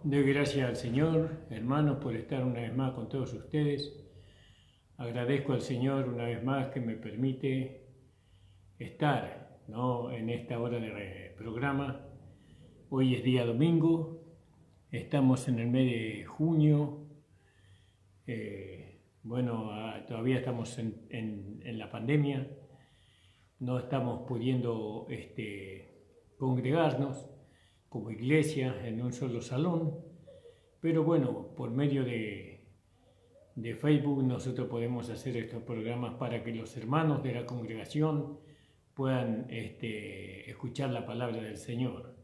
Doy gracias al Señor, hermanos, por estar una vez más con todos ustedes. Agradezco al Señor una vez más que me permite estar, ¿no?, en esta hora de programa. Hoy es día domingo, estamos en el mes de junio. Todavía estamos en la pandemia, no estamos pudiendo congregarnos como iglesia en un solo salón, pero bueno, por medio de Facebook nosotros podemos hacer estos programas para que los hermanos de la congregación puedan escuchar la palabra del Señor.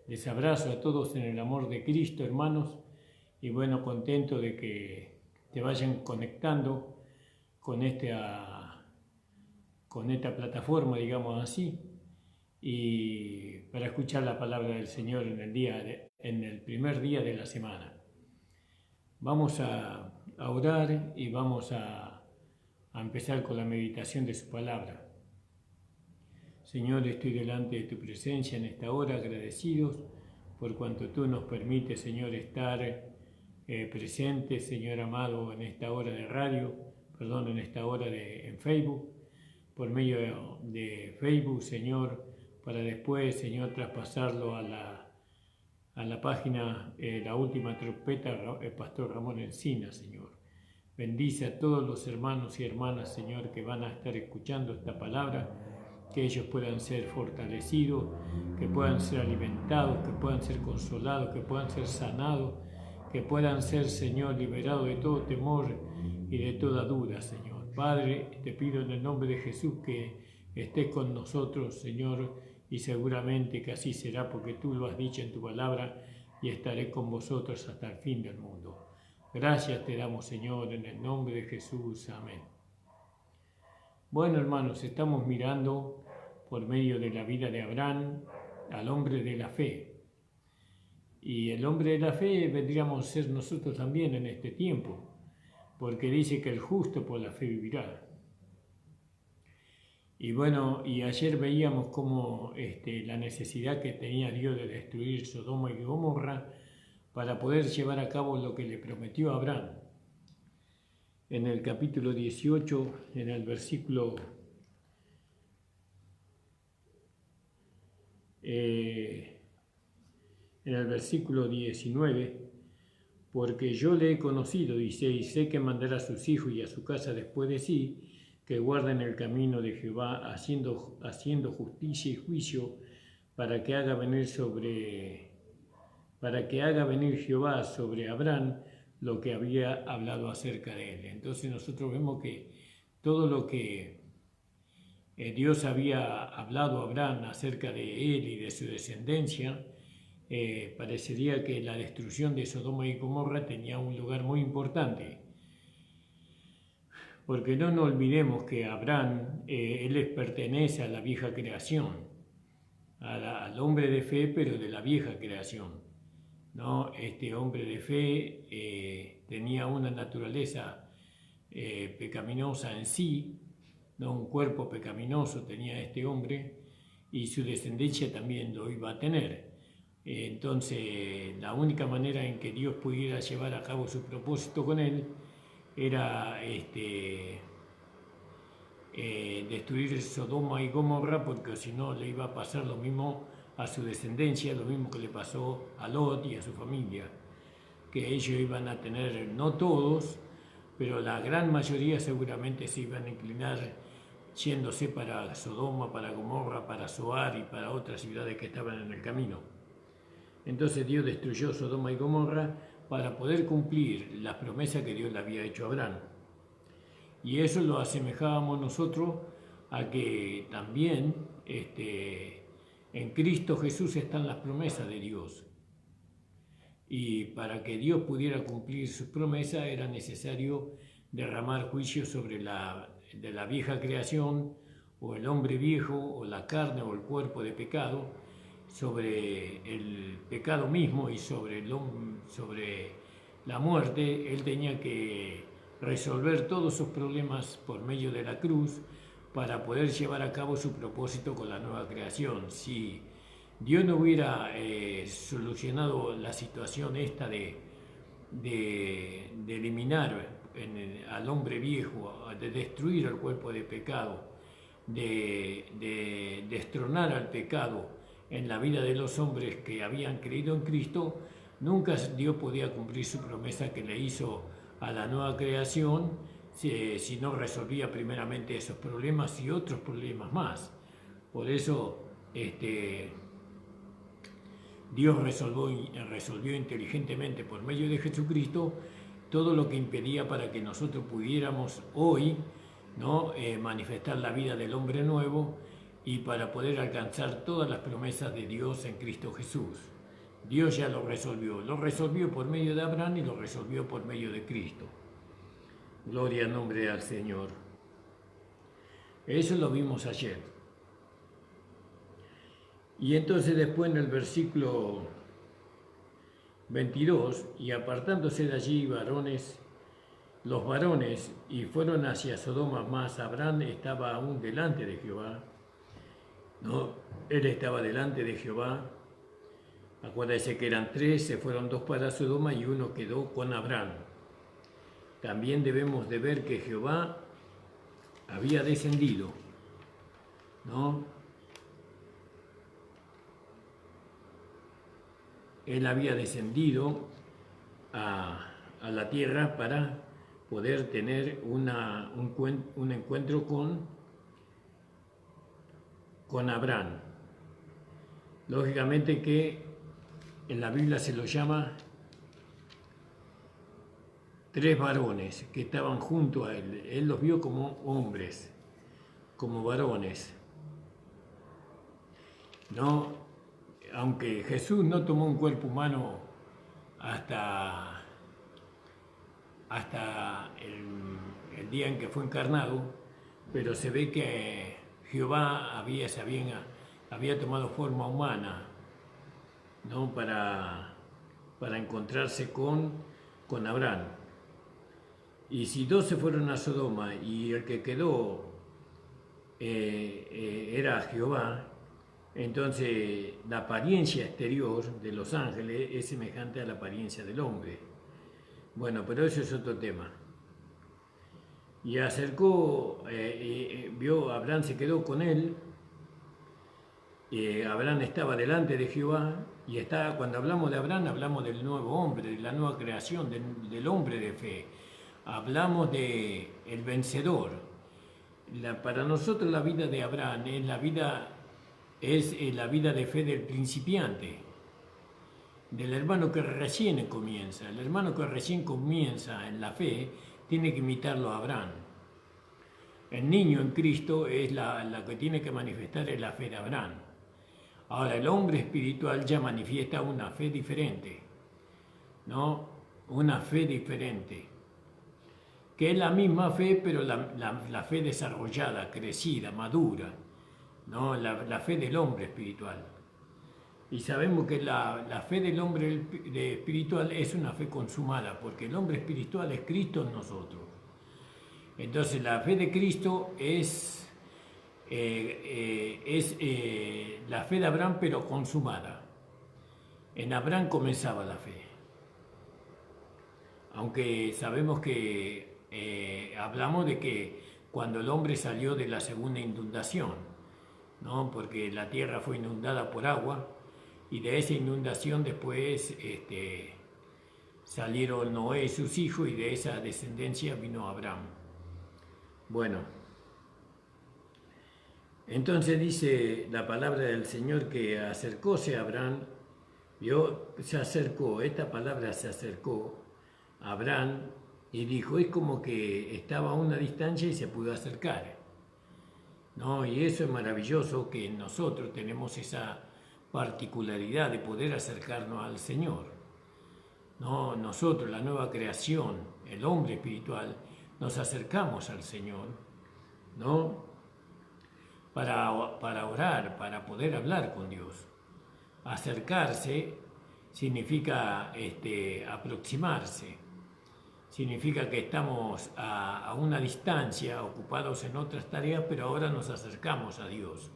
Les abrazo a todos en el amor de Cristo, hermanos, y bueno, contento de que te vayan conectando con esta plataforma, digamos así, y para escuchar la palabra del Señor en el primer día de la semana. Vamos a orar y vamos a empezar con la meditación de su palabra. Señor, estoy delante de tu presencia en esta hora, agradecidos por cuanto tú nos permites, Señor, estar presentes, Señor amado, en esta hora de radio, en esta hora en Facebook, por medio de Facebook, Señor, para después, Señor, traspasarlo a la página La Última Trompeta, el Pastor Ramón Encina, Señor. Bendice a todos los hermanos y hermanas, Señor, que van a estar escuchando esta palabra, que ellos puedan ser fortalecidos, que puedan ser alimentados, que puedan ser consolados, que puedan ser sanados, que puedan ser, Señor, liberados de todo temor y de toda duda, Señor. Padre, te pido en el nombre de Jesús que estés con nosotros, Señor, y seguramente que así será porque tú lo has dicho en tu palabra, y estaré con vosotros hasta el fin del mundo. Gracias te damos, Señor, en el nombre de Jesús. Amén. Bueno, hermanos, estamos mirando por medio de la vida de Abraham al hombre de la fe. Y el hombre de la fe vendríamos a ser nosotros también en este tiempo, porque dice que el justo por la fe vivirá. Y bueno, y ayer veíamos cómo la necesidad que tenía Dios de destruir Sodoma y Gomorra para poder llevar a cabo lo que le prometió a Abraham. En el capítulo 18, en el versículo 19, porque yo le he conocido, dice, y sé que mandará a sus hijos y a su casa después de sí, que guarden el camino de Jehová, haciendo justicia y juicio, para que haga venir Jehová sobre Abraham lo que había hablado acerca de él. Entonces nosotros vemos que todo lo que Dios había hablado a Abraham acerca de él y de su descendencia, parecería que la destrucción de Sodoma y Gomorra tenía un lugar muy importante. Porque no nos olvidemos que Abraham, él pertenece a la vieja creación, al hombre de fe, pero de la vieja creación, ¿no? Este hombre de fe tenía una naturaleza pecaminosa en sí, ¿no? Un cuerpo pecaminoso tenía este hombre, y su descendencia también lo iba a tener. Entonces, la única manera en que Dios pudiera llevar a cabo su propósito con él era destruir Sodoma y Gomorra, porque si no le iba a pasar lo mismo a su descendencia, lo mismo que le pasó a Lot y a su familia, que ellos iban a tener, no todos, pero la gran mayoría seguramente se iban a inclinar yéndose para Sodoma, para Gomorra, para Zoar y para otras ciudades que estaban en el camino. Entonces Dios destruyó Sodoma y Gomorra para poder cumplir las promesas que Dios le había hecho a Abraham. Y eso lo asemejábamos nosotros a que también en Cristo Jesús están las promesas de Dios. Y para que Dios pudiera cumplir sus promesas era necesario derramar juicio sobre de la vieja creación, o el hombre viejo, o la carne, o el cuerpo de pecado, sobre el pecado mismo y sobre la muerte. Él tenía que resolver todos sus problemas por medio de la cruz para poder llevar a cabo su propósito con la nueva creación. Si Dios no hubiera solucionado la situación esta de eliminar al hombre viejo, de destruir el cuerpo de pecado, de destronar al pecado en la vida de los hombres que habían creído en Cristo, nunca Dios podía cumplir su promesa que le hizo a la nueva creación si no resolvía primeramente esos problemas y otros problemas más. Por eso Dios resolvió inteligentemente por medio de Jesucristo todo lo que impedía para que nosotros pudiéramos hoy, ¿no?, manifestar la vida del hombre nuevo y para poder alcanzar todas las promesas de Dios en Cristo Jesús. Dios ya lo resolvió por medio de Abraham y lo resolvió por medio de Cristo. Gloria al nombre al Señor. Eso lo vimos ayer. Y entonces después en el versículo 22, y apartándose de allí los varones, y fueron hacia Sodoma, mas Abraham estaba aún delante de Jehová. No, él estaba delante de Jehová. Acuérdense que eran 3, se fueron 2 para Sodoma y 1 quedó con Abraham. También debemos de ver que Jehová había descendido, ¿no? Él había descendido a la tierra para poder tener un encuentro con Abraham. Lógicamente que en la Biblia se lo llama 3 varones que estaban junto a él. Él los vio como hombres, como varones. No, aunque Jesús no tomó un cuerpo humano hasta el día en que fue encarnado, pero se ve que Jehová había tomado forma humana, ¿no?, para encontrarse con Abraham. Y si 2 se fueron a Sodoma y el que quedó era Jehová, entonces la apariencia exterior de los ángeles es semejante a la apariencia del hombre. Bueno, pero eso es otro tema. Y Abraham se quedó con él. Abraham estaba delante de Jehová, y cuando hablamos de Abraham hablamos del nuevo hombre, de la nueva creación, del hombre de fe. Hablamos del vencedor. Para nosotros la vida de Abraham es la vida de fe del principiante, del hermano que recién comienza. El hermano que recién comienza en la fe tiene que imitarlo a Abraham. El niño en Cristo es la que tiene que manifestar es la fe de Abraham. Ahora, el hombre espiritual ya manifiesta una fe diferente, ¿no? Una fe diferente, que es la misma fe, pero la fe desarrollada, crecida, madura, ¿no? La fe del hombre espiritual. Y sabemos que la fe del hombre espiritual es una fe consumada, porque el hombre espiritual es Cristo en nosotros. Entonces la fe de Cristo es la fe de Abraham, pero consumada. En Abraham comenzaba la fe. Aunque sabemos que hablamos de que cuando el hombre salió de la segunda inundación, ¿no?, porque la tierra fue inundada por agua, y de esa inundación después salieron Noé y sus hijos, y de esa descendencia vino Abraham. Bueno, entonces dice la palabra del Señor que acercóse a Abraham, se acercó, esta palabra se acercó a Abraham y dijo, es como que estaba a una distancia y se pudo acercar, ¿no? Y eso es maravilloso, que nosotros tenemos esa particularidad de poder acercarnos al Señor, ¿no? Nosotros, la nueva creación, el hombre espiritual, nos acercamos al Señor, ¿no?, para orar, para poder hablar con Dios. Acercarse significa aproximarse, significa que estamos a una distancia, ocupados en otras tareas, pero ahora nos acercamos a Dios.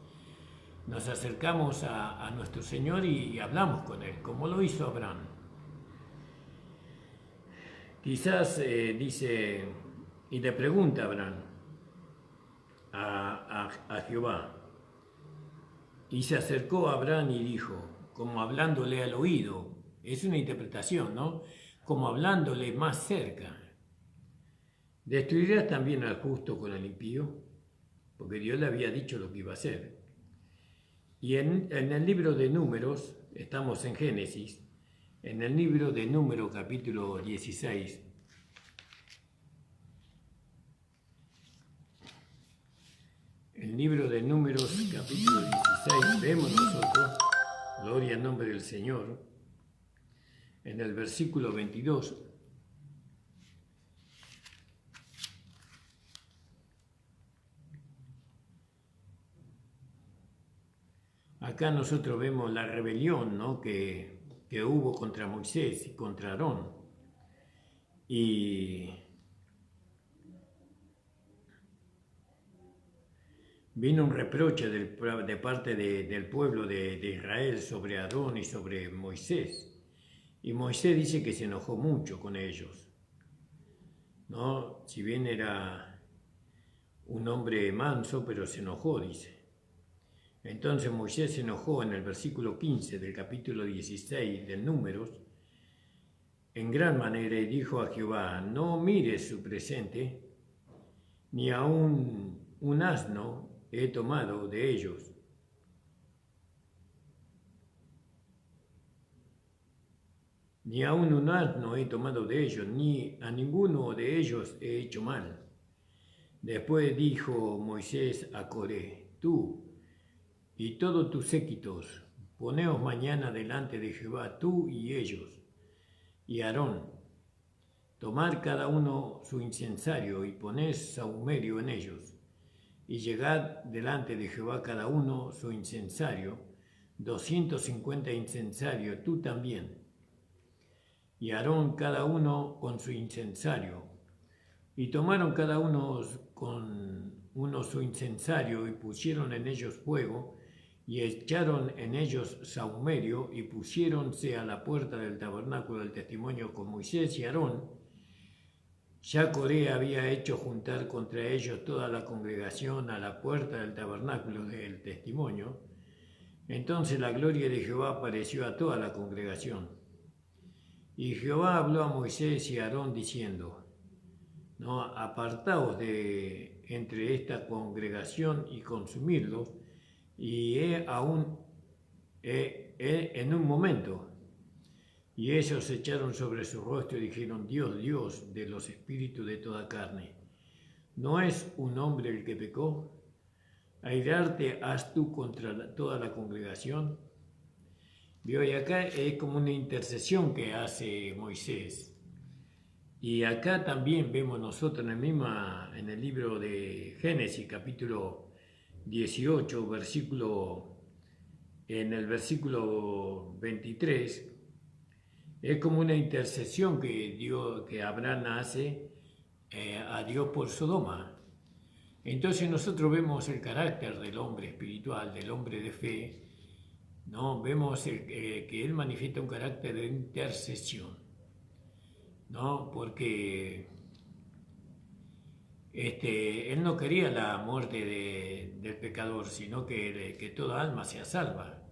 nos acercamos a nuestro Señor y hablamos con Él, como lo hizo Abraham. Quizás dice, y le pregunta a Abraham, a Jehová, y se acercó a Abraham y dijo, como hablándole al oído, es una interpretación, ¿no? Como hablándole más cerca. ¿Destruirás también al justo con el impío? Porque Dios le había dicho lo que iba a hacer. Y en el libro de Números, estamos en Génesis, en el libro de Números capítulo 16, el libro de Números capítulo 16, vemos nosotros, gloria al nombre del Señor, en el versículo 22, acá nosotros vemos la rebelión, ¿no? que hubo contra Moisés y contra Aarón. Y vino un reproche de parte del pueblo de Israel sobre Aarón y sobre Moisés. Y Moisés dice que se enojó mucho con ellos, ¿no? Si bien era un hombre manso, pero se enojó, dice. Entonces Moisés se enojó en el versículo 15 del capítulo 16 del Números, en gran manera, y dijo a Jehová, no mires su presente, ni aun un asno he tomado de ellos. Ni aun un asno he tomado de ellos, ni a ninguno de ellos he hecho mal. Después dijo Moisés a Coré, tú y todos tus séquitos, poneos mañana delante de Jehová, tú y ellos, y Aarón, tomad cada uno su incensario y poned sahumerio en ellos, y llegad delante de Jehová cada uno su incensario, 250 incensarios, tú también, y Aarón cada uno con su incensario, y tomaron cada uno con uno su incensario y pusieron en ellos fuego, y echaron en ellos sahumerio y pusiéronse a la puerta del tabernáculo del testimonio con Moisés y Aarón. Ya Coré había hecho juntar contra ellos toda la congregación a la puerta del tabernáculo del testimonio. Entonces la gloria de Jehová apareció a toda la congregación. Y Jehová habló a Moisés y a Aarón diciendo, no, apartaos de entre esta congregación y consumidlos, y en un momento. Y ellos se echaron sobre su rostro y dijeron, Dios, Dios de los espíritus de toda carne, ¿no es un hombre el que pecó? ¿Airarte has tú contra toda la congregación? Vio, y acá es como una intercesión que hace Moisés. Y acá también vemos nosotros en el libro de Génesis, capítulo 18, en el versículo 23, es como una intercesión que Abraham hace a Dios por Sodoma. Entonces nosotros vemos el carácter del hombre espiritual, del hombre de fe, ¿no? Vemos que él manifiesta un carácter de intercesión, ¿no? Porque él no quería la muerte del pecador, sino que toda alma sea salva,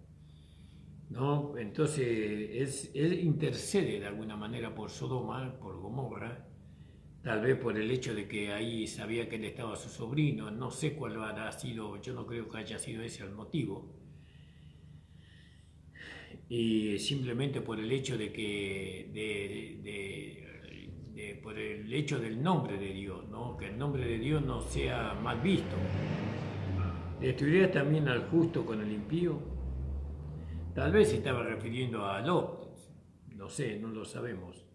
¿no? Entonces él intercede de alguna manera por Sodoma, por Gomorra, tal vez por el hecho de que ahí sabía que él estaba su sobrino, no sé cuál habrá sido, yo no creo que haya sido ese el motivo, y simplemente por el hecho de que por el hecho del nombre de Dios, ¿no? Que el nombre de Dios no sea mal visto. ¿Destruirías también al justo con el impío? Tal vez se estaba refiriendo a Lot, no sé, no lo sabemos.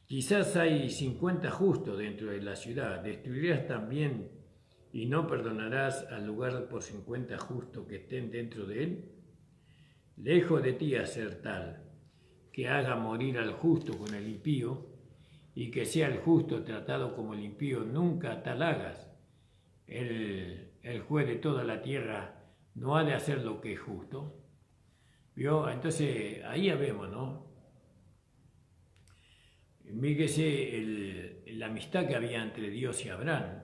Quizás hay 50 justos dentro de la ciudad, ¿destruirías también y no perdonarás al lugar por 50 justos que estén dentro de él? Lejos de ti hacer tal, que haga morir al justo con el impío, y que sea el justo tratado como el impío, nunca tal hagas. El juez de toda la tierra no ha de hacer lo que es justo. ¿Vio? Entonces, ahí ya vemos, ¿no? Fíjese la amistad que había entre Dios y Abraham.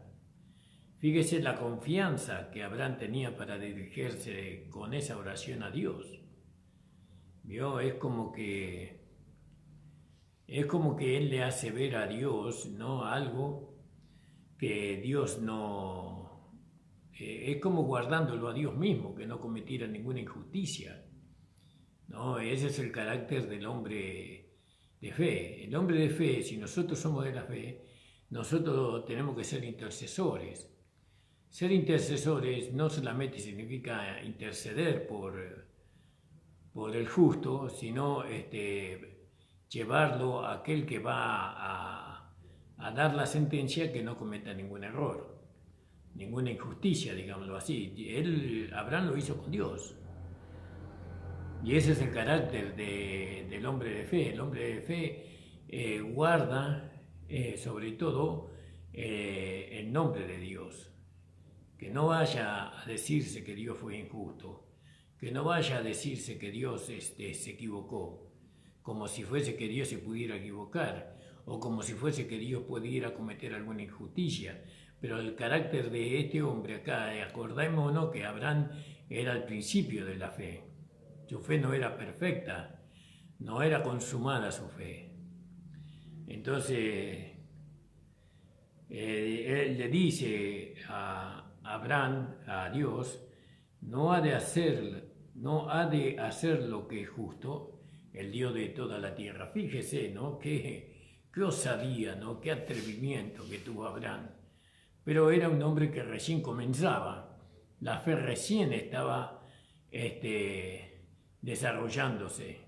Fíjese la confianza que Abraham tenía para dirigirse con esa oración a Dios. ¿Vio? Es como que él le hace ver a Dios, ¿no? Algo que Dios no... es como guardándolo a Dios mismo, que no cometiera ninguna injusticia. ¿No? Ese es el carácter del hombre de fe. El hombre de fe, si nosotros somos de la fe, nosotros tenemos que ser intercesores. Ser intercesores no solamente significa interceder por el justo, sino llevarlo a aquel que va a dar la sentencia que no cometa ningún error, ninguna injusticia, digámoslo así. Abraham lo hizo con Dios. Y ese es el carácter del hombre de fe. El hombre de fe guarda sobre todo el nombre de Dios. Que no vaya a decirse que Dios fue injusto, que no vaya a decirse que Dios se equivocó, como si fuese que Dios se pudiera equivocar, o como si fuese que Dios pudiera cometer alguna injusticia. Pero el carácter de este hombre acá, acordémonos que Abraham era el principio de la fe. Su fe no era perfecta, no era consumada su fe. Entonces, él le dice a Abraham, a Dios, no ha de hacer lo que es justo, el Dios de toda la tierra. Fíjese, ¿no? Qué osadía, ¿no? Qué atrevimiento que tuvo Abraham. Pero era un hombre que recién comenzaba, la fe recién estaba desarrollándose.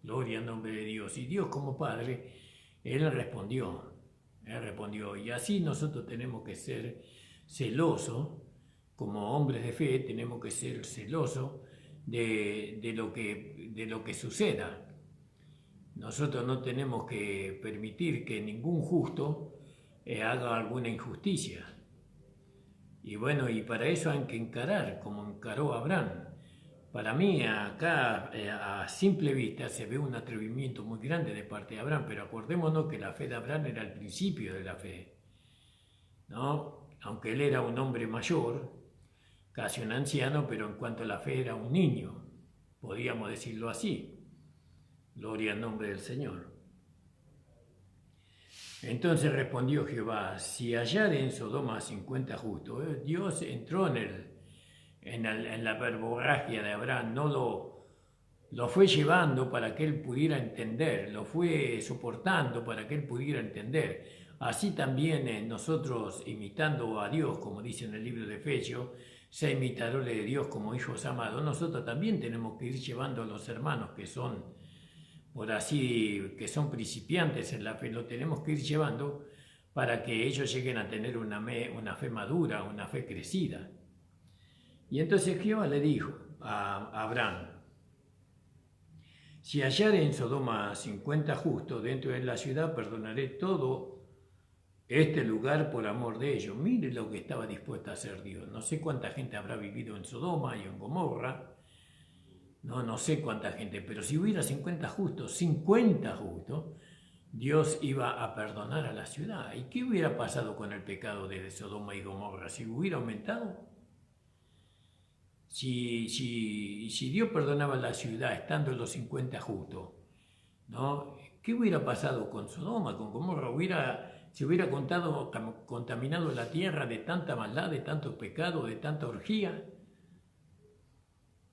Gloria al nombre de Dios. Y Dios como Padre, Él respondió. Y así nosotros tenemos que ser celosos, como hombres de fe, tenemos que ser celosos de lo que suceda. Nosotros no tenemos que permitir que ningún justo haga alguna injusticia. Y bueno, y para eso hay que encarar, como encaró Abraham. Para mí, acá, a simple vista, se ve un atrevimiento muy grande de parte de Abraham, pero acordémonos que la fe de Abraham era el principio de la fe, ¿no? Aunque él era un hombre mayor, casi un anciano, pero en cuanto a la fe era un niño, podríamos decirlo así. Gloria al nombre del Señor. Entonces respondió Jehová, si hallare en Sodoma 50 justos, Dios entró en la verborragia de Abraham, no lo fue llevando para que él pudiera entender, lo fue soportando para que él pudiera entender. Así también nosotros, imitando a Dios, como dice en el libro de Efesios, sea imitadores de Dios como hijos amados, nosotros también tenemos que ir llevando a los hermanos que son, que son principiantes en la fe, lo tenemos que ir llevando para que ellos lleguen a tener una fe madura, una fe crecida. Y entonces Jehová le dijo a Abraham, si hallare en Sodoma 50 justos dentro de la ciudad, perdonaré todo este lugar por amor de ellos. Mire lo que estaba dispuesto a hacer Dios. No sé cuánta gente habrá vivido en Sodoma y en Gomorra, no sé cuánta gente, pero si hubiera 50 justos, Dios iba a perdonar a la ciudad. ¿Y qué hubiera pasado con el pecado de Sodoma y Gomorra? ¿Si hubiera aumentado? Si Dios perdonaba la ciudad estando los 50 justos, ¿no? ¿Qué hubiera pasado con Sodoma, con Gomorra? Se hubiera contaminado la tierra de tanta maldad, de tanto pecado, de tanta orgía.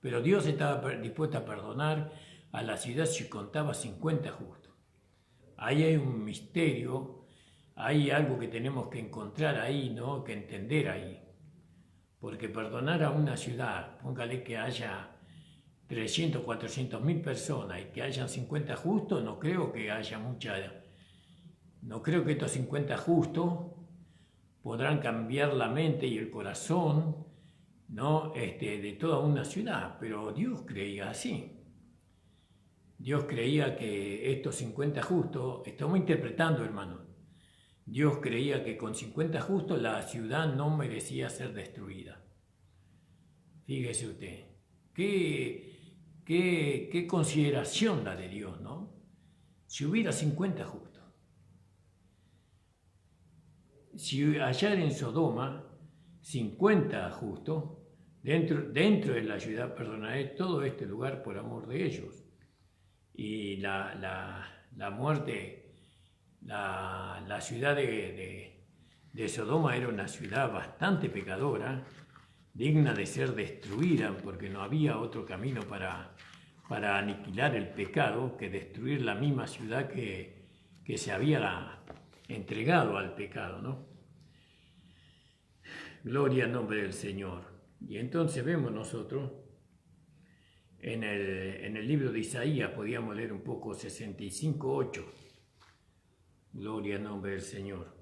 Pero Dios estaba dispuesto a perdonar a la ciudad si contaba 50 justos. Ahí hay un misterio, hay algo que tenemos que encontrar ahí, ¿no? Que entender ahí. Porque perdonar a una ciudad, póngale que haya 300, 400.000 personas y que hayan 50 justos, no creo que haya no creo que estos 50 justos podrán cambiar la mente y el corazón, ¿no? de toda una ciudad, pero Dios creía así. Dios creía que estos 50 justos, estamos interpretando, hermano, Dios creía que con 50 justos la ciudad no merecía ser destruida. Fíjese usted, qué consideración la de Dios, ¿no? Si hubiera 50 justos, si hallar en Sodoma 50 justos, dentro de la ciudad, perdonaré todo este lugar por amor de ellos. Y la muerte, la ciudad de Sodoma era una ciudad bastante pecadora, digna de ser destruida, porque no había otro camino para aniquilar el pecado que destruir la misma ciudad que se había entregado al pecado, ¿no? Gloria al nombre del Señor. Y entonces vemos nosotros, en el libro de Isaías, podíamos leer un poco 65:8. Gloria al nombre del Señor.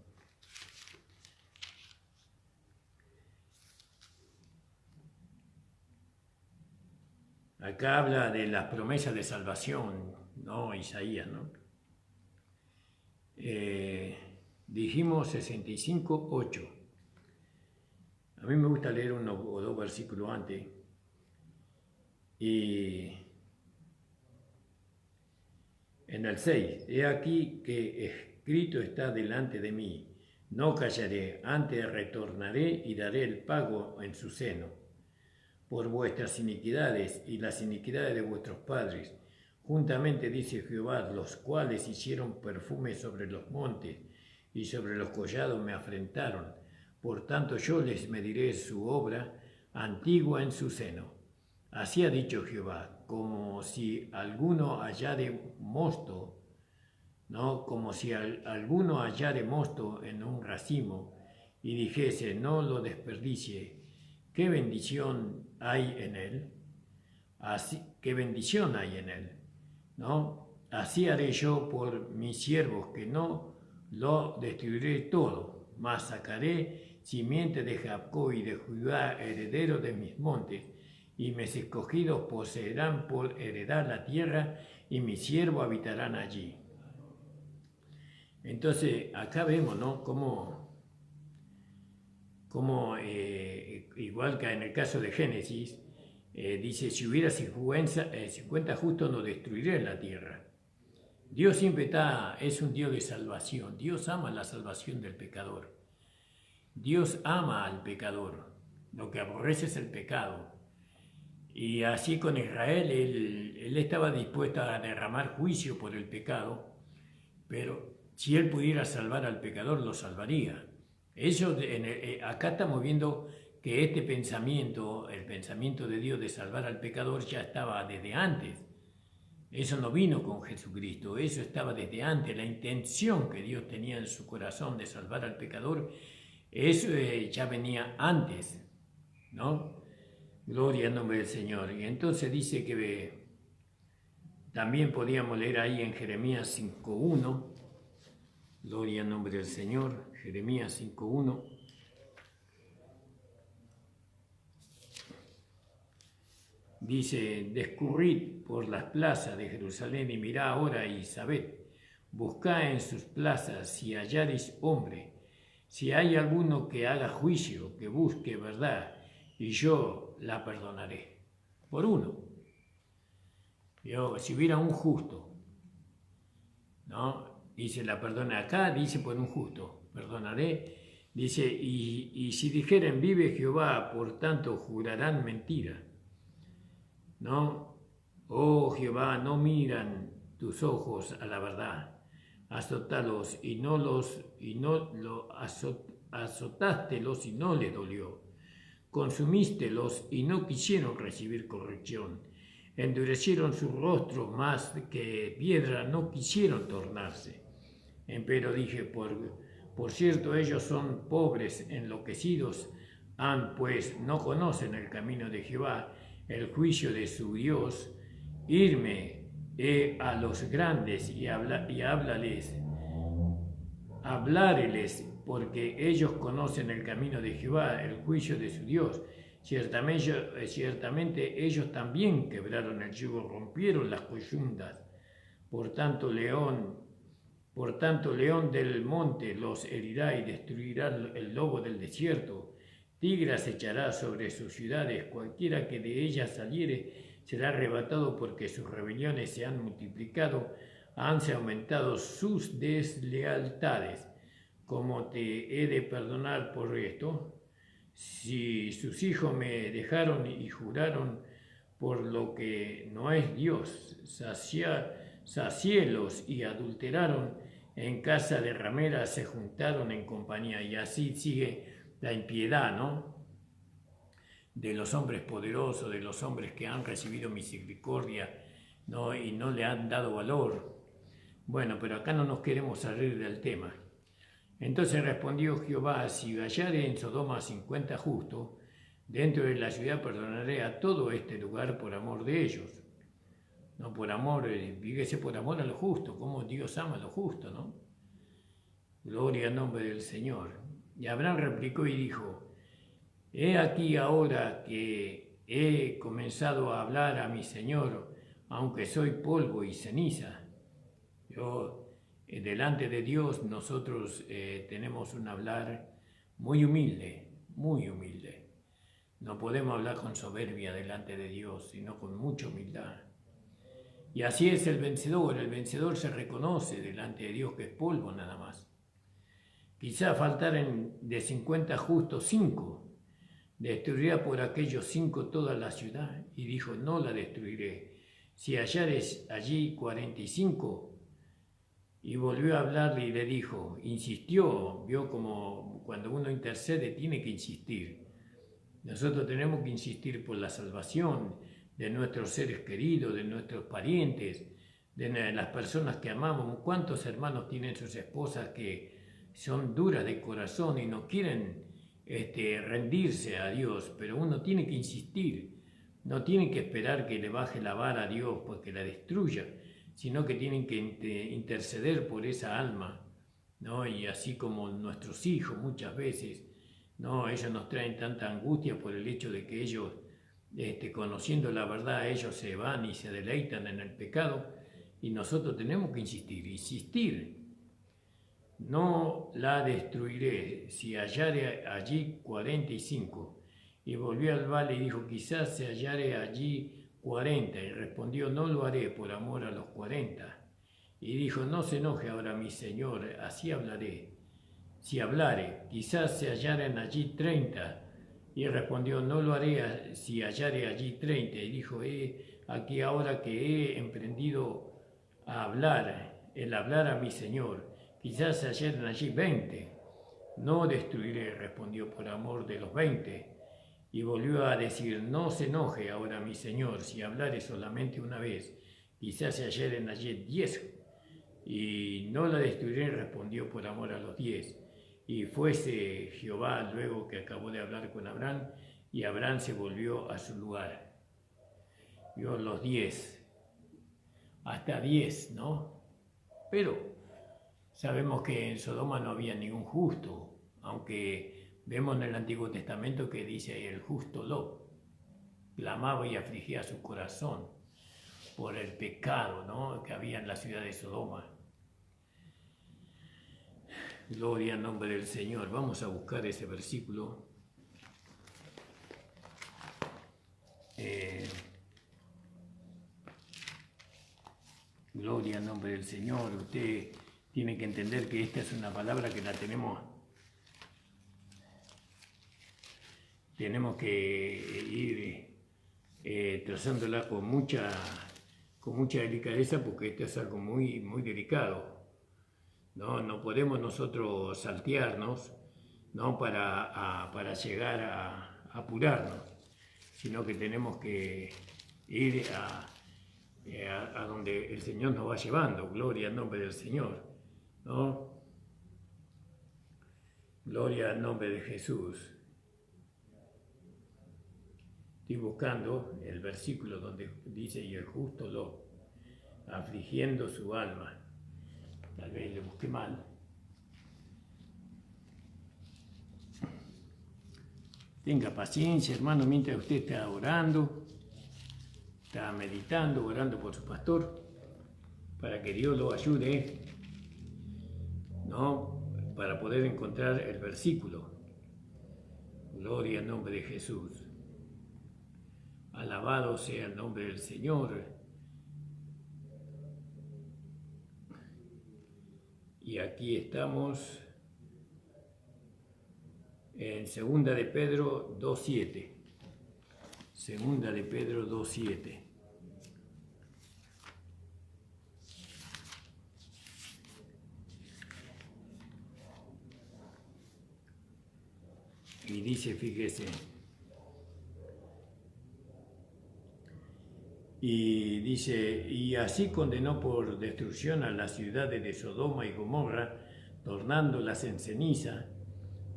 Acá habla de las promesas de salvación, ¿no? Isaías, ¿no? Dijimos 65:8. A mí me gusta leer uno o dos versículos antes. Y en el 6, he aquí que escrito está delante de mí, no callaré, antes retornaré y daré el pago en su seno, por vuestras iniquidades y las iniquidades de vuestros padres. Juntamente dice Jehová, los cuales hicieron perfume sobre los montes y sobre los collados me afrentaron. Por tanto yo les mediré su obra antigua en su seno. Así ha dicho Jehová, como si alguno hallare mosto, ¿no? Como si alguno hallare mosto en un racimo y dijese, no lo desperdicie, ¿qué bendición hay en él? ¿Qué bendición hay en él? ¿No? Así haré yo por mis siervos, que no lo destruiré todo, mas sacaré simiente de Jacob y de Judá, heredero de mis montes, y mis escogidos poseerán por heredar la tierra, y mis siervos habitarán allí. Entonces, acá vemos, ¿no? Como igual que en el caso de Génesis, dice, si hubiera 50 justos no destruiré la tierra. Dios siempre es un Dios de salvación. Dios ama la salvación del pecador. Dios ama al pecador. Lo que aborrece es el pecado. Y así con Israel, él estaba dispuesto a derramar juicio por el pecado, pero si él pudiera salvar al pecador, lo salvaría. Acá estamos viendo que este pensamiento, el pensamiento de Dios de salvar al pecador, ya estaba desde antes. Eso no vino con Jesucristo, eso estaba desde antes. La intención que Dios tenía en su corazón de salvar al pecador, eso ya venía antes, ¿no? Gloria al nombre del Señor. Y entonces dice que también podíamos leer ahí en Jeremías 5:1, gloria al nombre del Señor, Jeremías 5:1. Dice, descurrid por las plazas de Jerusalén y mirá ahora y sabed, buscad en sus plazas si hallareis hombre, si hay alguno que haga juicio, que busque verdad, y yo la perdonaré. Por uno. Si hubiera un justo, ¿no? Dice, la perdona acá, dice por un justo, perdonaré. Dice, y si dijeren, vive Jehová, por tanto jurarán mentira, ¿no? Oh Jehová, no miran tus ojos a la verdad, azotalos y no lo azotástelos y no les dolió, consumístelos y no quisieron recibir corrección, endurecieron sus rostros más que piedra, no quisieron tornarse. Empero dije, por cierto, ellos son pobres, enloquecidos, pues no conocen el camino de Jehová, el juicio de su Dios. Irme a los grandes y habláreles, porque ellos conocen el camino de Jehová, el juicio de su Dios. Ciertamente ellos también quebraron el yugo, rompieron las coyundas. Por tanto, león del monte los herirá y destruirá el lobo del desierto. tigre acechará sobre sus ciudades, cualquiera que de ellas saliere será arrebatado, porque sus rebeliones se han multiplicado, hanse aumentado sus deslealtades. ¿Cómo te he de perdonar por esto? Si sus hijos me dejaron y juraron por lo que no es Dios, saciélos y adulteraron, en casa de rameras se juntaron en compañía. Y así sigue la impiedad, ¿no?, de los hombres poderosos, de los hombres que han recibido misericordia, ¿no?, y no le han dado valor. Bueno, pero acá no nos queremos salir del tema. Entonces respondió Jehová: si hallare en Sodoma 50 justos, dentro de la ciudad perdonaré a todo este lugar por amor de ellos. No por amor, fíjese, por amor a lo justo, como Dios ama a lo justo, ¿no? Gloria al nombre del Señor. Y Abraham replicó y dijo: he aquí ahora que he comenzado a hablar a mi Señor, aunque soy polvo y ceniza. Delante de Dios nosotros tenemos un hablar muy humilde, muy humilde. No podemos hablar con soberbia delante de Dios, sino con mucha humildad. Y así es el vencedor se reconoce delante de Dios que es polvo nada más. Quizá faltaren de 50 justos 5, destruirá por aquellos 5 toda la ciudad, y dijo: no la destruiré. Si hallares allí 45, y volvió a hablarle y le dijo, insistió, vio como cuando uno intercede tiene que insistir. Nosotros tenemos que insistir por la salvación de nuestros seres queridos, de nuestros parientes, de las personas que amamos. ¿Cuántos hermanos tienen sus esposas que son duras de corazón y no quieren rendirse a Dios? Pero uno tiene que insistir, no tiene que esperar que le baje la vara a Dios porque la destruya, sino que tienen que interceder por esa alma, ¿no? Y así como nuestros hijos muchas veces, ¿no?, ellos nos traen tanta angustia por el hecho de que ellos, conociendo la verdad, ellos se van y se deleitan en el pecado, y nosotros tenemos que insistir. No la destruiré si hallare allí 45. Y volvió al valle y dijo: quizás se hallare allí 40. Y respondió: no lo haré por amor a los 40. Y dijo: no se enoje ahora mi Señor, así hablaré. Si hablare, quizás se hallaren allí 30. Y respondió: no lo haré si hallare allí 30. Y dijo: aquí ahora que he emprendido a hablar, el hablar a mi Señor, quizás se hallaren allí 20. No destruiré, respondió, por amor de los 20. Y volvió a decir: no se enoje ahora mi Señor, si hablare solamente una vez, quizás se hallaren allí 10. Y no la destruiré, respondió, por amor a los 10. Y fuese Jehová luego que acabó de hablar con Abraham, y Abraham se volvió a su lugar. Vio los 10, hasta 10, ¿no? Pero sabemos que en Sodoma no había ningún justo, aunque vemos en el Antiguo Testamento que dice: el justo Lot clamaba y afligía su corazón por el pecado, ¿no?, que había en la ciudad de Sodoma. Gloria al nombre del Señor. Vamos a buscar ese versículo. Gloria al nombre del Señor. Usted tiene que entender que esta es una palabra que la tenemos que ir trazándola con mucha delicadeza, porque esto es algo muy, muy delicado. No podemos nosotros saltearnos, ¿no?, para llegar a apurarnos, sino que tenemos que ir a donde el Señor nos va llevando. Gloria al nombre del Señor, ¿no? Gloria al nombre de Jesús. Estoy buscando el versículo donde dice: y el justo lo afligiendo su alma. Tal vez le busqué mal. Tenga paciencia, hermano, mientras usted está orando, está meditando, orando por su pastor, para que Dios lo ayude, ¿no?, para poder encontrar el versículo. Gloria al nombre de Jesús. Alabado sea el nombre del Señor. Y aquí estamos en 2 de Pedro 2:7. 2 de Pedro 2:7. Y dice, fíjese, y dice, y así condenó por destrucción a las ciudades de Sodoma y Gomorra, tornándolas en ceniza,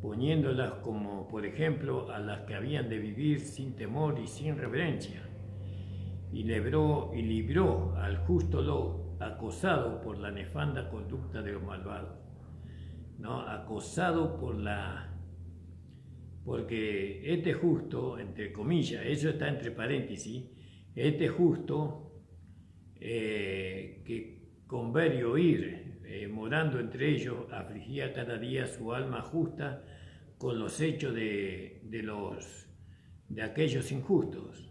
poniéndolas como, por ejemplo, a las que habían de vivir sin temor y sin reverencia. Y libró al justo Lot, acosado por la nefanda conducta de los malvados. ¿No? Acosado porque este justo, entre comillas, eso está entre paréntesis, este justo que con ver y oír, morando entre ellos, afligía cada día su alma justa con los hechos de aquellos injustos.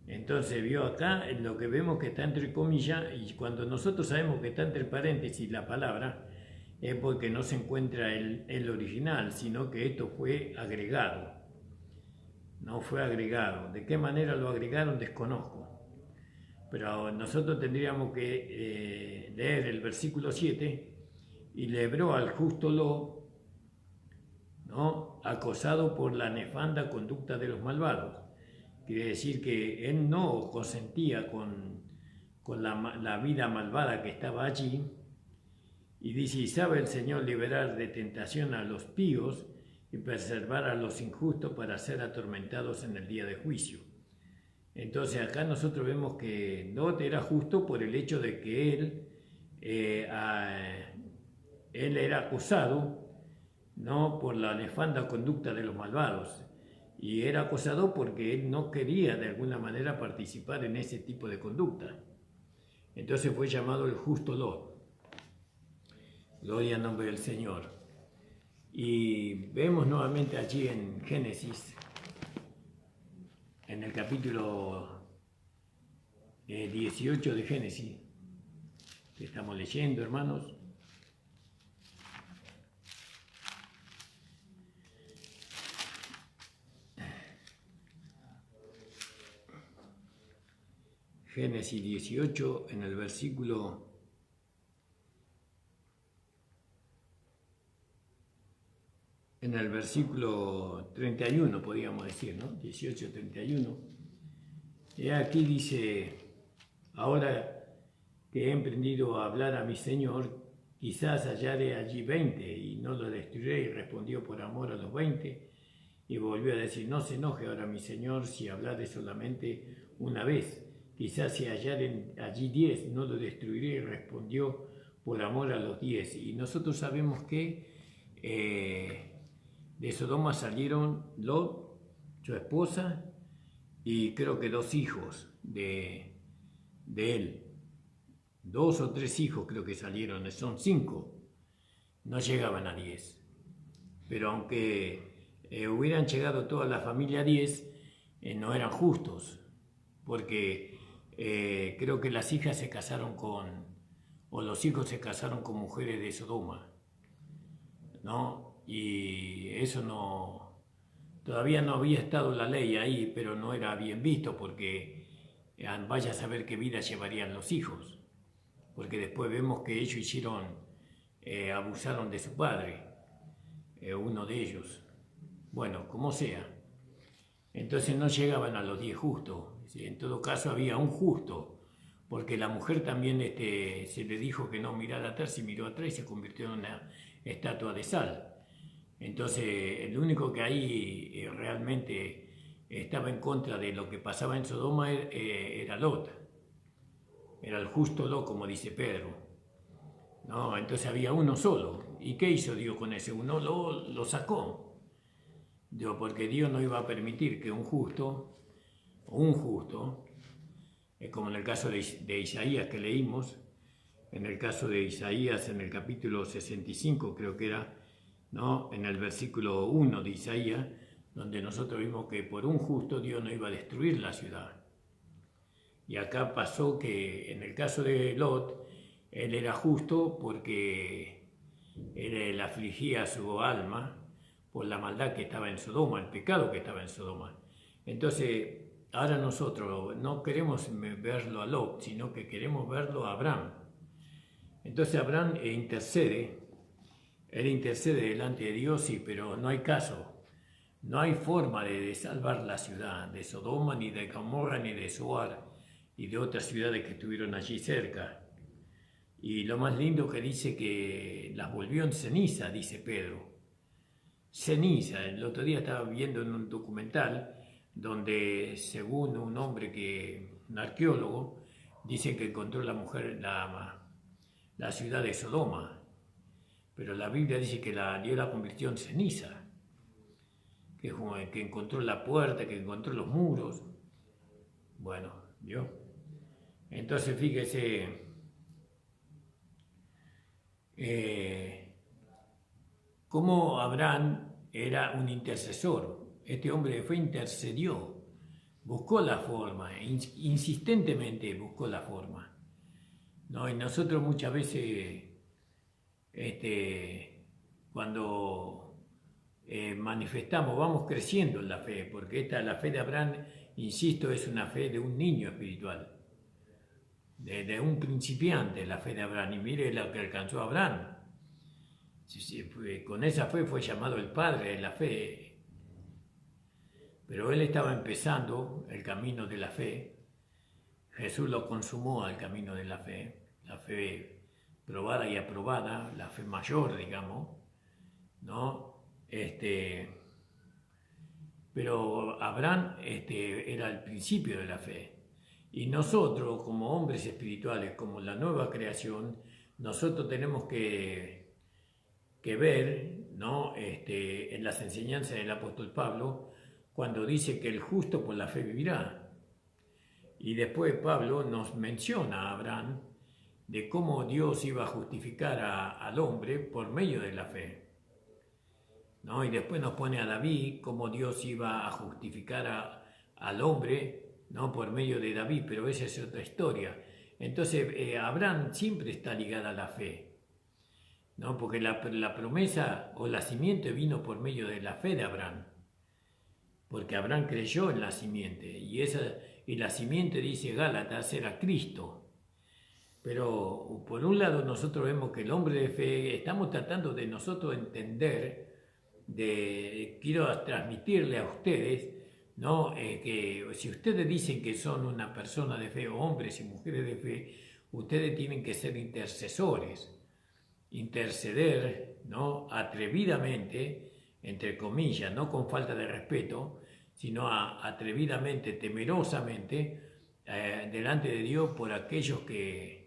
Entonces vio acá lo que vemos que está entre comillas, y cuando nosotros sabemos que está entre paréntesis la palabra, es porque no se encuentra el original, sino que esto fue agregado. No fue agregado. ¿De qué manera lo agregaron? Desconozco. Pero nosotros tendríamos que leer el versículo 7, y libró al justo Lot, ¿no? Acosado por la nefanda conducta de los malvados. Quiere decir que él no consentía con la vida malvada que estaba allí. Y dice, y sabe el Señor liberar de tentación a los píos y preservar a los injustos para ser atormentados en el día de juicio. Entonces acá nosotros vemos que Lot era justo por el hecho de que él era acusado, ¿no? Por la nefanda conducta de los malvados. Y era acusado porque él no quería de alguna manera participar en ese tipo de conducta. Entonces fue llamado el justo Lot. Gloria al nombre del Señor. Y vemos nuevamente allí en Génesis, en el capítulo 18 de Génesis, que estamos leyendo, hermanos. Génesis 18, en el versículo 31, podríamos decir, ¿no? 18, 31. Y aquí dice, ahora que he emprendido a hablar a mi Señor, quizás hallaré allí 20 y no lo destruiré. Y respondió por amor a los 20 y volvió a decir, no se enoje ahora mi Señor si hablare solamente una vez. Quizás si hallaren allí 10, no lo destruiré. Y respondió por amor a los 10. Y nosotros sabemos que de Sodoma salieron Lot, su esposa, y creo que 2 hijos de él. 2 o 3 hijos creo que salieron, son 5. No llegaban a 10. Pero aunque hubieran llegado toda la familia a 10, no eran justos. Porque creo que las hijas se casaron o los hijos se casaron con mujeres de Sodoma, ¿no? Y eso todavía no había estado la ley ahí, pero no era bien visto porque vaya a saber qué vida llevarían los hijos, porque después vemos que ellos abusaron de su padre, uno de ellos. Bueno, como sea, entonces no llegaban a los 10 justos. En todo caso había un justo, porque la mujer también se le dijo que no mirara atrás, y miró atrás y se convirtió en una estatua de sal. Entonces, el único que ahí realmente estaba en contra de lo que pasaba en Sodoma era Lot. Era el justo Lot, como dice Pedro. No, entonces había uno solo. ¿Y qué hizo Dios con ese uno? Lo sacó. Porque Dios no iba a permitir que un justo, como en el caso de Isaías que leímos, en el caso de Isaías en el capítulo 65 creo que era, ¿no? En el versículo 1 de Isaías, donde nosotros vimos que por un justo Dios no iba a destruir la ciudad. Y acá pasó que en el caso de Lot, él era justo porque él afligía su alma por la maldad que estaba en Sodoma, el pecado que estaba en Sodoma. Entonces, ahora nosotros no queremos verlo a Lot, sino que queremos verlo a Abraham. Entonces Abraham intercede, él intercede delante de Dios, sí, pero no hay caso. No hay forma de salvar la ciudad de Sodoma, ni de Gomorra, ni de Zoar, y de otras ciudades que estuvieron allí cerca. Y lo más lindo que dice que las volvió en ceniza, dice Pedro. Ceniza. El otro día estaba viendo en un documental donde, según un hombre un arqueólogo, dice que encontró la mujer, la ciudad de Sodoma. Pero la Biblia dice que Dios la convirtió en ceniza. Que encontró la puerta, que encontró los muros. Bueno, ¿vio? Entonces fíjese, cómo Abraham era un intercesor. Este hombre intercedió, buscó la forma, insistentemente buscó la forma. ¿No? Y nosotros muchas veces, cuando manifestamos, vamos creciendo en la fe, porque la fe de Abraham, insisto, es una fe de un niño espiritual, de un principiante, la fe de Abraham. Y mire lo que alcanzó Abraham. Con esa fe fue llamado el padre de la fe. Pero él estaba empezando el camino de la fe. Jesús lo consumó al camino de la fe probada y aprobada, la fe mayor, digamos, ¿no? Pero Abraham era el principio de la fe. Y nosotros, como hombres espirituales, como la nueva creación, nosotros tenemos que ver, ¿no? En las enseñanzas del apóstol Pablo, cuando dice que el justo por la fe vivirá. Y después Pablo nos menciona a Abraham de cómo Dios iba a justificar al hombre por medio de la fe, ¿no? Y después nos pone a David cómo Dios iba a justificar al hombre, ¿no? Por medio de David, pero esa es otra historia. Entonces Abraham siempre está ligada a la fe, ¿no? Porque la promesa o la simiente vino por medio de la fe de Abraham, porque Abraham creyó en la simiente, y la simiente, dice Gálatas, era Cristo. Pero por un lado nosotros vemos que el hombre de fe, estamos tratando de nosotros entender, quiero transmitirle a ustedes, ¿no? Que si ustedes dicen que son una persona de fe, o hombres y mujeres de fe, ustedes tienen que ser intercesores, interceder, ¿no? Atrevidamente, entre comillas, no con falta de respeto, sino atrevidamente, temerosamente, delante de Dios por aquellos que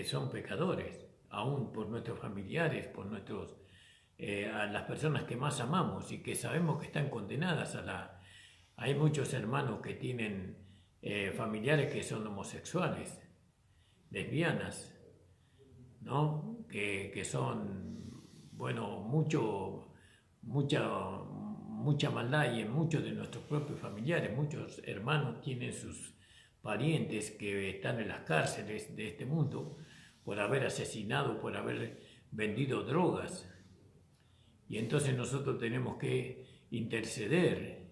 son pecadores, aún por nuestros familiares, por a las personas que más amamos y que sabemos que están condenadas Hay muchos hermanos que tienen familiares que son homosexuales, lesbianas, ¿no? Que son, bueno, mucha maldad, y en muchos de nuestros propios familiares. Muchos hermanos tienen sus parientes que están en las cárceles de este mundo por haber asesinado, por haber vendido drogas. Y entonces nosotros tenemos que interceder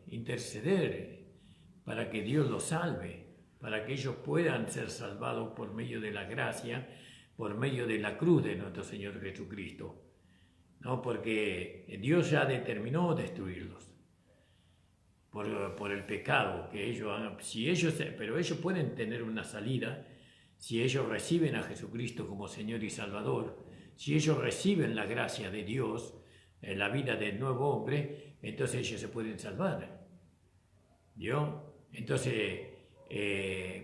para que Dios los salve, para que ellos puedan ser salvados por medio de la gracia, por medio de la cruz de nuestro Señor Jesucristo, ¿no? Porque Dios ya determinó destruirlos por el pecado que ellos han. Pero ellos pueden tener una salida si ellos reciben a Jesucristo como Señor y Salvador, si ellos reciben la gracia de Dios en la vida del nuevo hombre, entonces ellos se pueden salvar. ¿Vio? Entonces,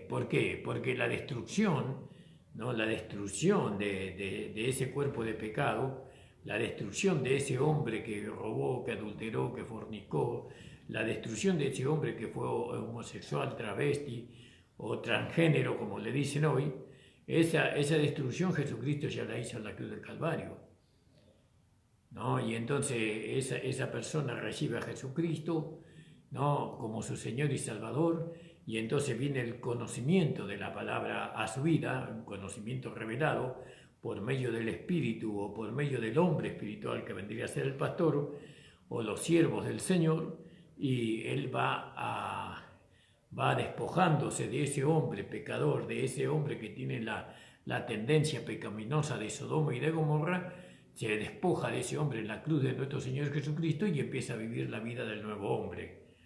¿por qué? Porque la destrucción, ¿no? La destrucción de ese cuerpo de pecado, la destrucción de ese hombre que robó, que adulteró, que fornicó, la destrucción de ese hombre que fue homosexual, travesti o transgénero, como le dicen hoy, esa destrucción Jesucristo ya la hizo en la cruz del Calvario. ¿no? Y entonces esa persona recibe a Jesucristo, ¿no? Como su Señor y Salvador, y entonces viene el conocimiento de la palabra a su vida, un conocimiento revelado por medio del Espíritu o por medio del hombre espiritual que vendría a ser el pastor o los siervos del Señor, y él va despojándose de ese hombre pecador, de ese hombre que tiene la tendencia pecaminosa de Sodoma y de Gomorra. Se despoja de ese hombre en la cruz de nuestro Señor Jesucristo y empieza a vivir la vida del nuevo hombre,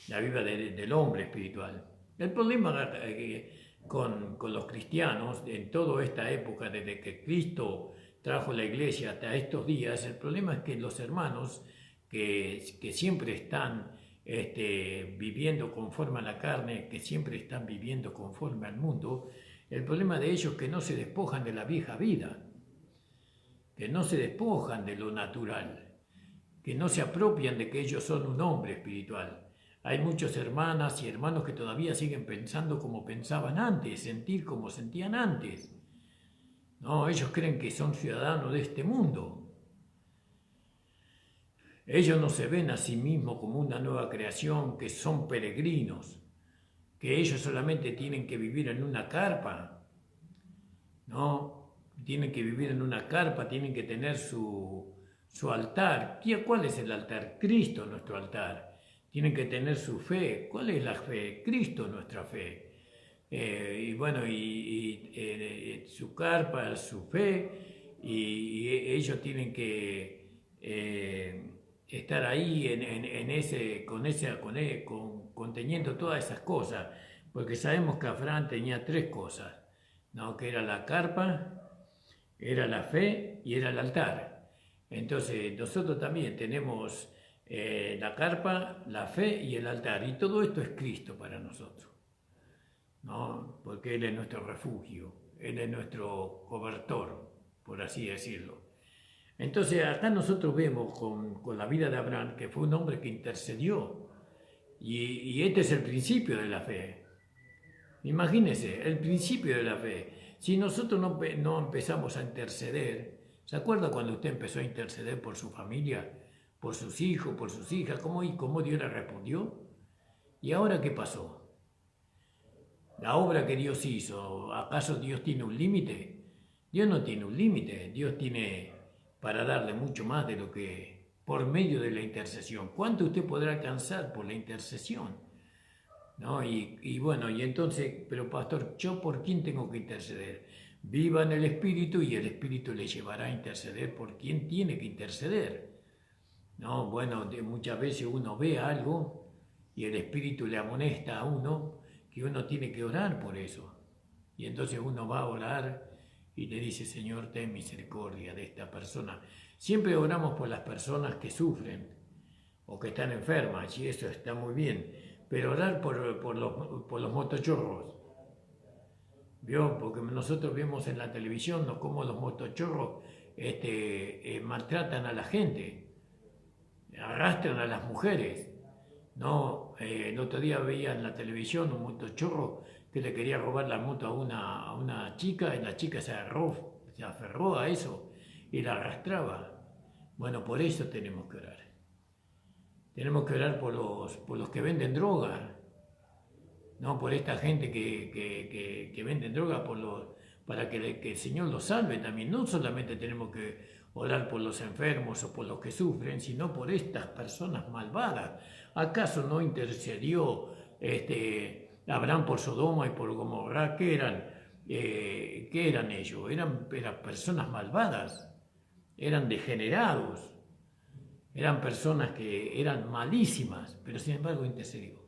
la vida del hombre espiritual. El problema con los cristianos en toda esta época, desde que Cristo trajo la iglesia hasta estos días, el problema es que los hermanos que siempre están viviendo conforme a la carne, que siempre están viviendo conforme al mundo, el problema de ellos es que no se despojan de la vieja vida, que no se despojan de lo natural, que no se apropian de que ellos son un hombre espiritual. Hay muchas hermanas y hermanos que todavía siguen pensando como pensaban antes, sentir como sentían antes. No, ellos creen que son ciudadanos de este mundo. Ellos no se ven a sí mismos como una nueva creación, que son peregrinos, que ellos solamente tienen que vivir en una carpa. No, tienen que vivir en una carpa, tienen que tener su altar. ¿Cuál es el altar? Cristo, nuestro altar. Tienen que tener su fe. ¿Cuál es la fe? Cristo, nuestra fe. Y bueno, su carpa, su fe, y ellos tienen que estar ahí conteniendo todas esas cosas, porque sabemos que Abraham tenía tres cosas, ¿no? Que era la carpa, era la fe y era el altar. Entonces nosotros también tenemos la carpa, la fe y el altar, y todo esto es Cristo para nosotros, ¿no? Porque Él es nuestro refugio, Él es nuestro cobertor, por así decirlo. Entonces acá nosotros vemos con la vida de Abraham que fue un hombre que intercedió, y este es el principio de la fe. Imagínense, el principio de la fe. Si nosotros no empezamos a interceder, ¿se acuerda cuando usted empezó a interceder por su familia, por sus hijos, por sus hijas? ¿Cómo Dios le respondió? ¿Y ahora qué pasó? La obra que Dios hizo, ¿acaso Dios tiene un límite? Dios no tiene un límite, Dios tiene para darle mucho más de lo que por medio de la intercesión. ¿Cuánto usted podrá alcanzar por la intercesión? ¿No? Y bueno, y entonces, pero pastor, ¿yo por quién tengo que interceder? Viva en el Espíritu y el Espíritu le llevará a interceder por quién tiene que interceder. No, bueno, muchas veces uno ve algo y el Espíritu le amonesta a uno que uno tiene que orar por eso. Y entonces uno va a orar y le dice, Señor, ten misericordia de esta persona. Siempre oramos por las personas que sufren o que están enfermas, y eso está muy bien, pero orar por los motochorros. ¿Vio? Porque nosotros vemos en la televisión, ¿no?, cómo los motochorros maltratan a la gente, arrastran a las mujeres. No, el otro día veía en la televisión un motochorro que le quería robar la moto a una chica, y la chica se aferró a eso y la arrastraba. Bueno, por eso tenemos que orar. Tenemos que orar por los que venden droga, no por esta gente que vende droga, para que el Señor los salve también. No solamente tenemos que orar por los enfermos o por los que sufren, sino por estas personas malvadas. ¿Acaso no intercedió Abraham por Sodoma y por Gomorra? ¿Qué eran ellos? Eran personas malvadas, eran degenerados, eran personas que eran malísimas, pero sin embargo intercedió.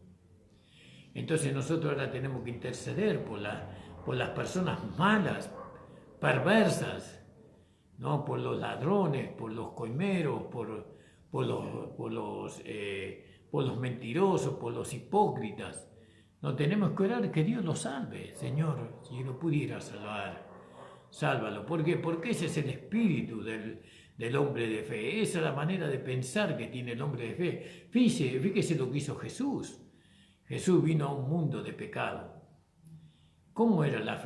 Entonces nosotros ahora tenemos que interceder por las personas malas, perversas, ¿no? Por los ladrones, por los coimeros, por los mentirosos, por los hipócritas. No tenemos que orar que Dios los salve. Señor, si lo pudiera salvar, sálvalo. ¿Por qué? Porque ese es el espíritu del hombre de fe. Esa es la manera de pensar que tiene el hombre de fe. Fíjese lo que hizo Jesús. Jesús vino a un mundo de pecado. ¿Cómo era la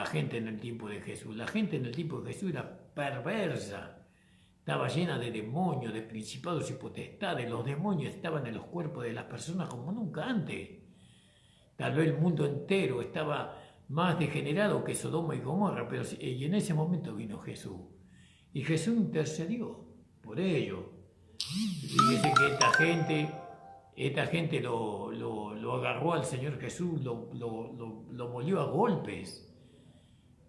gente en el tiempo de Jesús? La gente en el tiempo de Jesús era perversa, estaba llena de demonios, de principados y potestades. Los demonios estaban en los cuerpos de las personas como nunca antes. Tal vez el mundo entero estaba más degenerado que Sodoma y Gomorra, pero y en ese momento vino Jesús. Y Jesús intercedió por ello. Fíjese que esta gente lo agarró al Señor Jesús, lo molió a golpes.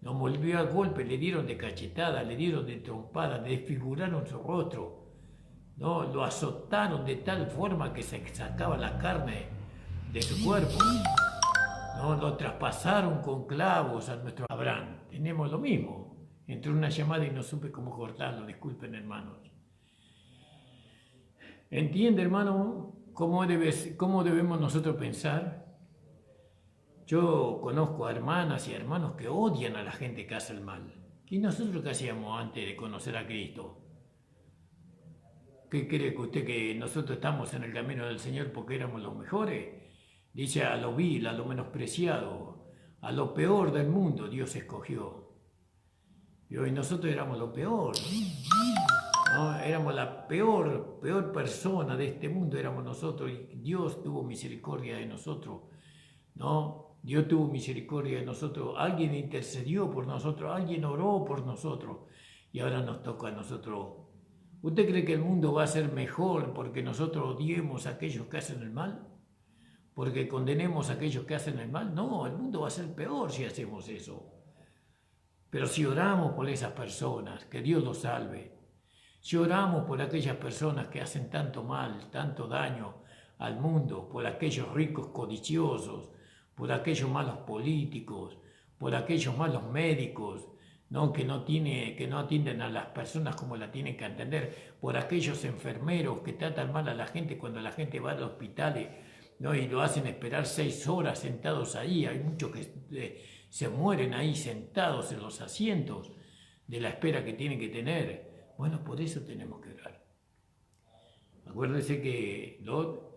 Lo molió a golpes, le dieron de cachetada, le dieron de trompada, le desfiguraron su rostro. ¿No? Lo azotaron de tal forma que se sacaba la carne de su cuerpo. ¿No? Lo traspasaron con clavos a nuestro Abraham. Tenemos lo mismo. Entró una llamada y no supe cómo cortarlo. Disculpen, hermanos. ¿Entiende, hermano, cómo debemos nosotros pensar? Yo conozco a hermanas y hermanos que odian a la gente que hace el mal. ¿Y nosotros qué hacíamos antes de conocer a Cristo? ¿Qué cree que usted que nosotros estamos en el camino del Señor porque éramos los mejores? Dice a lo vil, a lo menospreciado, a lo peor del mundo Dios escogió. Y hoy nosotros éramos lo peor. ¿No? Éramos la peor persona de este mundo, éramos nosotros, y Dios tuvo misericordia de nosotros, ¿no? Dios tuvo misericordia de nosotros, alguien intercedió por nosotros, alguien oró por nosotros, y ahora nos toca a nosotros. ¿Usted cree que el mundo va a ser mejor porque nosotros odiemos a aquellos que hacen el mal? ¿Porque condenemos a aquellos que hacen el mal? No, el mundo va a ser peor si hacemos eso. Pero si oramos por esas personas, que Dios los salve. Si oramos por aquellas personas que hacen tanto mal, tanto daño al mundo, por aquellos ricos codiciosos, por aquellos malos políticos, por aquellos malos médicos, ¿no? que no atienden a las personas como la tienen que atender, por aquellos enfermeros que tratan mal a la gente cuando la gente va a los hospitales, ¿no? y lo hacen esperar 6 horas sentados ahí. Hay muchos que se mueren ahí sentados en los asientos de la espera que tienen que tener. Bueno, por eso tenemos que orar. Acuérdense que Lot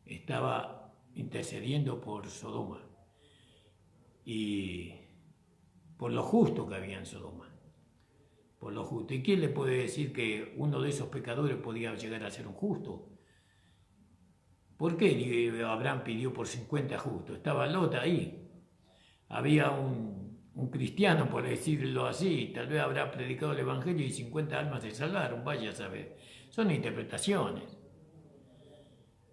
estaba intercediendo por Sodoma y por lo justo que había en Sodoma. Por lo justo. ¿Y quién le puede decir que uno de esos pecadores podía llegar a ser un justo? ¿Por qué Abraham pidió por 50 justos? Estaba Lot ahí. Había un cristiano, por decirlo así, tal vez habrá predicado el Evangelio y 50 almas se salvaron, vaya a saber. Son interpretaciones.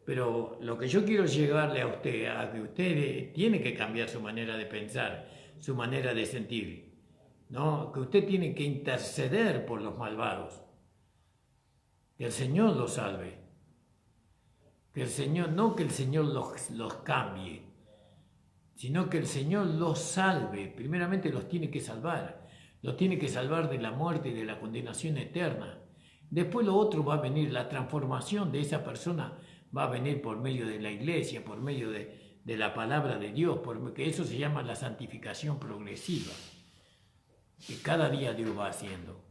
Pero lo que yo quiero llevarle a usted, a que usted tiene que cambiar su manera de pensar, su manera de sentir, ¿no? Que usted tiene que interceder por los malvados. Que el Señor los salve. Que el Señor, no que el Señor los cambie, sino que el Señor los salve. Primeramente los tiene que salvar de la muerte y de la condenación eterna. Después lo otro va a venir, la transformación de esa persona va a venir por medio de la iglesia, por medio de la palabra de Dios, porque eso se llama la santificación progresiva, que cada día Dios va haciendo.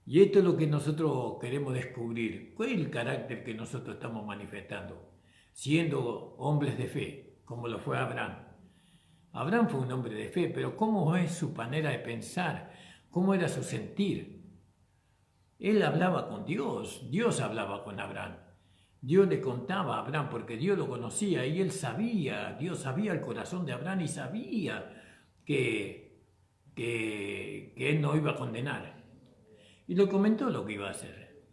Y esto es lo que nosotros queremos descubrir. ¿Cuál es el carácter que nosotros estamos manifestando? Siendo hombres de fe, como lo fue Abraham. Abraham fue un hombre de fe, pero ¿cómo es su manera de pensar? ¿Cómo era su sentir? Él hablaba con Dios, Dios hablaba con Abraham. Dios le contaba a Abraham porque Dios lo conocía y él sabía, Dios sabía el corazón de Abraham y sabía que él no iba a condenar. Y le comentó lo que iba a hacer.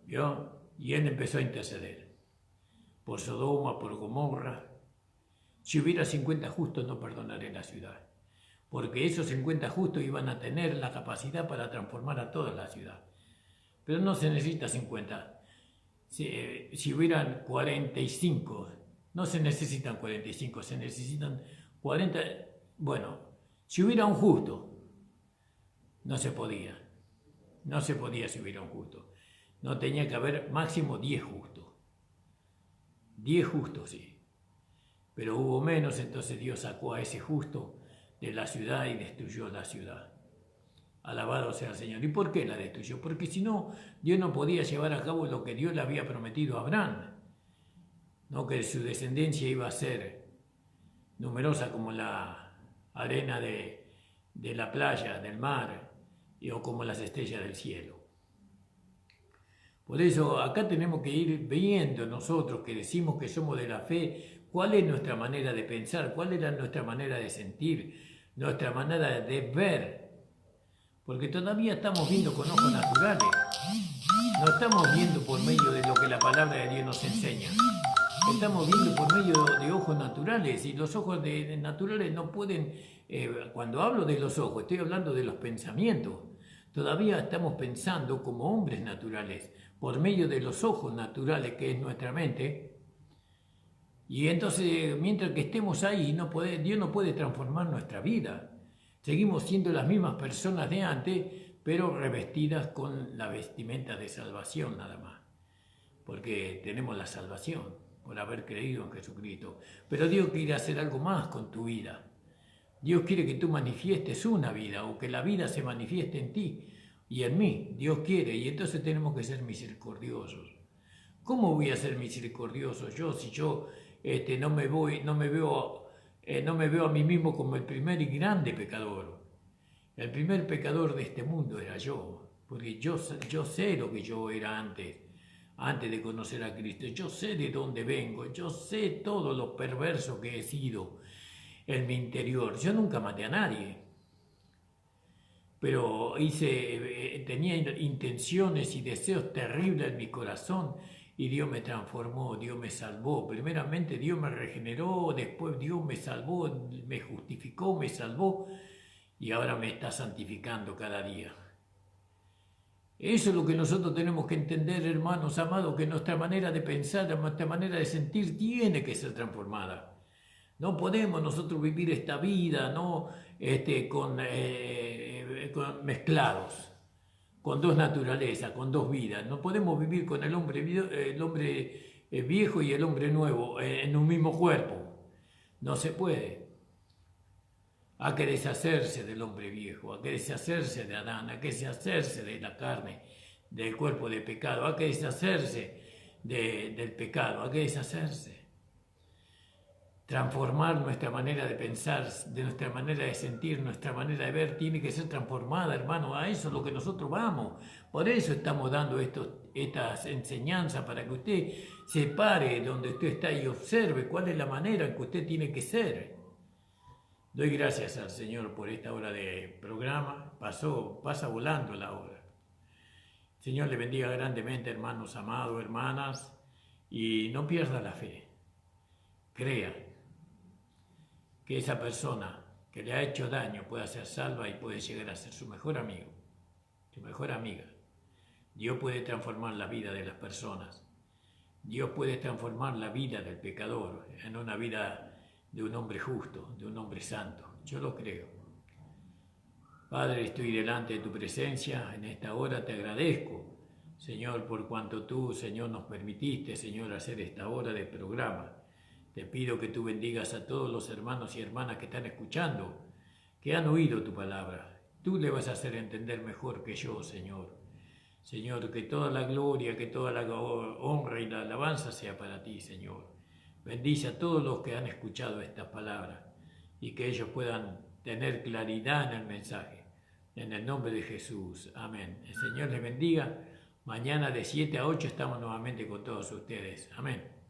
¿Vio? Y él empezó a interceder por Sodoma, por Gomorra. Si hubiera 50 justos, no perdonaré la ciudad. Porque esos 50 justos iban a tener la capacidad para transformar a toda la ciudad. Pero no se necesita 50. Si hubieran 45, no se necesitan 45, se necesitan 40. Bueno, si hubiera un justo, no se podía. No se podía si hubiera un justo. No, tenía que haber máximo 10 justos. 10 justos, sí. Pero hubo menos, entonces Dios sacó a ese justo de la ciudad y destruyó la ciudad. Alabado sea el Señor. ¿Y por qué la destruyó? Porque si no, Dios no podía llevar a cabo lo que Dios le había prometido a Abraham. No, que su descendencia iba a ser numerosa como la arena de la playa, del mar, o como las estrellas del cielo. Por eso acá tenemos que ir viendo nosotros que decimos que somos de la fe, cuál es nuestra manera de pensar, cuál era nuestra manera de sentir, nuestra manera de ver. Porque todavía estamos viendo con ojos naturales. No estamos viendo por medio de lo que la palabra de Dios nos enseña. Estamos viendo por medio de ojos naturales. Y los ojos naturales no pueden... cuando hablo de los ojos, estoy hablando de los pensamientos. Todavía estamos pensando como hombres naturales, por medio de los ojos naturales que es nuestra mente. Y entonces, mientras que estemos ahí, Dios no puede transformar nuestra vida. Seguimos siendo las mismas personas de antes, pero revestidas con la vestimenta de salvación nada más. Porque tenemos la salvación por haber creído en Jesucristo. Pero Dios quiere hacer algo más con tu vida. Dios quiere que tú manifiestes una vida o que la vida se manifieste en ti y en mí. Dios quiere y entonces tenemos que ser misericordiosos. ¿Cómo voy a ser misericordioso yo si yo no me veo a mí mismo como el primer y grande pecador? El primer pecador de este mundo era yo, porque yo sé lo que yo era antes de conocer a Cristo. Yo sé de dónde vengo, yo sé todo lo perverso que he sido en mi interior. Yo nunca maté a nadie, pero tenía intenciones y deseos terribles en mi corazón y Dios me transformó, Dios me salvó. Primeramente Dios me regeneró, después Dios me salvó, me justificó, me salvó y ahora me está santificando cada día. Eso es lo que nosotros tenemos que entender, hermanos amados, que nuestra manera de pensar, nuestra manera de sentir tiene que ser transformada. No podemos nosotros vivir esta vida mezclados, con dos naturalezas, con dos vidas. No podemos vivir con el hombre viejo y el hombre nuevo en un mismo cuerpo. No se puede. Hay que deshacerse del hombre viejo, hay que deshacerse de Adán, hay que deshacerse de la carne, del cuerpo de pecado, hay que deshacerse del pecado, hay que deshacerse. Transformar nuestra manera de pensar, de nuestra manera de sentir, nuestra manera de ver, tiene que ser transformada, hermano. A eso es lo que nosotros vamos. Por eso estamos dando estas enseñanzas, para que usted se pare donde usted está y observe cuál es la manera en que usted tiene que ser. Doy gracias al Señor por esta hora de programa. Pasa volando la hora. El Señor le bendiga grandemente, hermanos amados, hermanas, y no pierda la fe. Crea que esa persona que le ha hecho daño pueda ser salva y puede llegar a ser su mejor amigo, su mejor amiga. Dios puede transformar la vida de las personas. Dios puede transformar la vida del pecador en una vida de un hombre justo, de un hombre santo. Yo lo creo. Padre, estoy delante de tu presencia. En esta hora te agradezco, Señor, por cuanto tú, Señor, nos permitiste, Señor, hacer esta hora de programa. Te pido que tú bendigas a todos los hermanos y hermanas que están escuchando, que han oído tu palabra. Tú le vas a hacer entender mejor que yo, Señor. Señor, que toda la gloria, que toda la honra y la alabanza sea para ti, Señor. Bendice a todos los que han escuchado estas palabras y que ellos puedan tener claridad en el mensaje. En el nombre de Jesús. Amén. El Señor les bendiga. Mañana de 7 a 8 estamos nuevamente con todos ustedes. Amén.